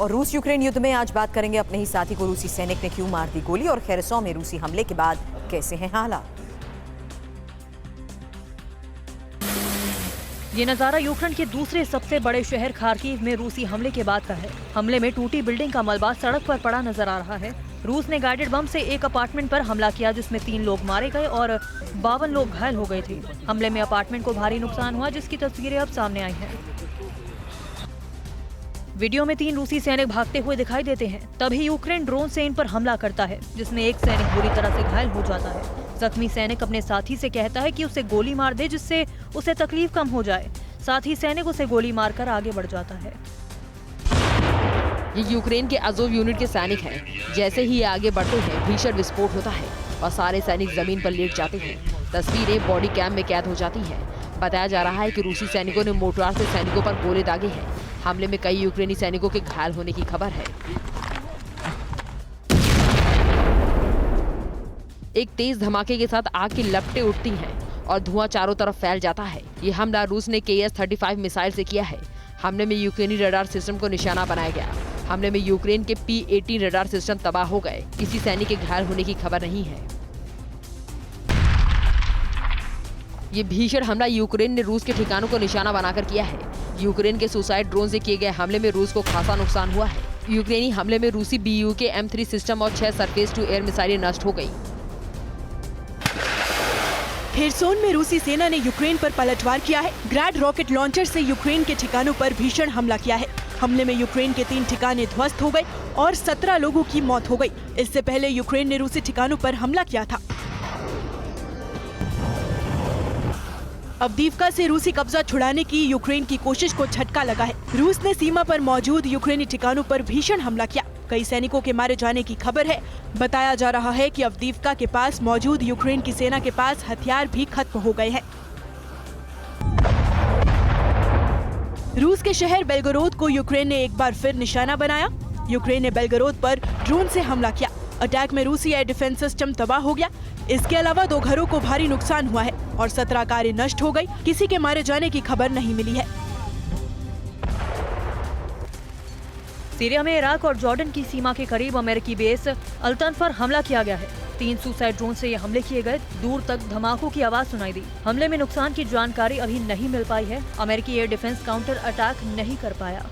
और रूस यूक्रेन युद्ध में आज बात करेंगे अपने ही साथी को रूसी सैनिक ने क्यों मार दी गोली और खेरसों में रूसी हमले के बाद कैसे हैं हालात। ये नजारा यूक्रेन के दूसरे सबसे बड़े शहर खार्किव में रूसी हमले के बाद का है। हमले में टूटी बिल्डिंग का मलबा सड़क पर पड़ा नजर आ रहा है। रूस ने गाइडेड बम से एक अपार्टमेंट पर हमला किया जिसमें 3 लोग मारे गए और 52 लोग घायल हो गए थे। हमले में अपार्टमेंट को भारी नुकसान हुआ जिसकी तस्वीरें अब सामने आई हैं। वीडियो में 3 रूसी सैनिक भागते हुए दिखाई देते हैं। तभी यूक्रेन ड्रोन से इन पर हमला करता है जिसमें एक सैनिक बुरी तरह से घायल हो जाता है। जख्मी सैनिक अपने साथी से कहता है कि उसे गोली मार दे जिससे उसे तकलीफ कम हो जाए। साथ ही सैनिक उसे गोली मारकर आगे बढ़ जाता है। ये यूक्रेन के अज़ोव यूनिट के सैनिक हैं। जैसे ही ये आगे बढ़ते हैं भीषण विस्फोट होता है और सारे सैनिक जमीन पर लेट जाते हैं। तस्वीरें बॉडी कैम में कैद हो जाती हैं। बताया जा रहा है कि रूसी सैनिकों ने मोर्टार से सैनिकों पर गोले दागे हैं। हमले में कई यूक्रेनी सैनिकों के घायल होने की खबर है। एक तेज धमाके के साथ आग की लपटें उठती हैं और धुआं चारों तरफ फैल जाता है। ये हमला रूस ने KS-35 मिसाइल से किया है। हमले में यूक्रेनी रडार सिस्टम को निशाना बनाया गया। हमले में यूक्रेन के P-18 रडार सिस्टम तबाह हो गए। किसी सैनिक के घायल होने की खबर नहीं है। ये भीषण हमला यूक्रेन ने रूस के ठिकानों को निशाना बनाकर किया है। यूक्रेन के सुसाइड ड्रोन से किए गए हमले में रूस को खासा नुकसान हुआ है। यूक्रेनी हमले में रूसी BUK M3 सिस्टम और 6 सरफेस टू एयर मिसाइलें नष्ट हो गई। खेरसोन में रूसी सेना ने यूक्रेन पर पलटवार किया है। ग्रैड रॉकेट लॉन्चर से यूक्रेन के ठिकानों पर भीषण हमला किया है। हमले में यूक्रेन के 3 ठिकाने ध्वस्त हो गए और 17 लोगों की मौत हो गई। इससे पहले यूक्रेन ने रूसी ठिकानों पर हमला किया था। अवदीवका से रूसी कब्जा छुड़ाने की यूक्रेन की कोशिश को झटका लगा है। रूस ने सीमा पर मौजूद यूक्रेनी ठिकानों पर भीषण हमला किया। कई सैनिकों के मारे जाने की खबर है। बताया जा रहा है कि अवदीवका के पास मौजूद यूक्रेन की सेना के पास हथियार भी खत्म हो गए हैं। रूस के शहर बेलगोरोद को यूक्रेन ने एक बार फिर निशाना बनाया। यूक्रेन ने बेलगोरोद पर ड्रोन से हमला किया। अटैक में रूसी एयर डिफेंस सिस्टम तबाह हो गया। इसके अलावा 2 घरों को भारी नुकसान हुआ है और 17 कारें नष्ट हो गई। किसी के मारे जाने की खबर नहीं मिली है। सीरिया में इराक और जॉर्डन की सीमा के करीब अमेरिकी बेस अल्तन पर हमला किया गया है। 3 सुसाइड ड्रोन से ये हमले किए गए। दूर तक धमाकों की आवाज सुनाई दी। हमले में नुकसान की जानकारी अभी नहीं मिल पाई है। अमेरिकी एयर डिफेंस काउंटर अटैक नहीं कर पाया।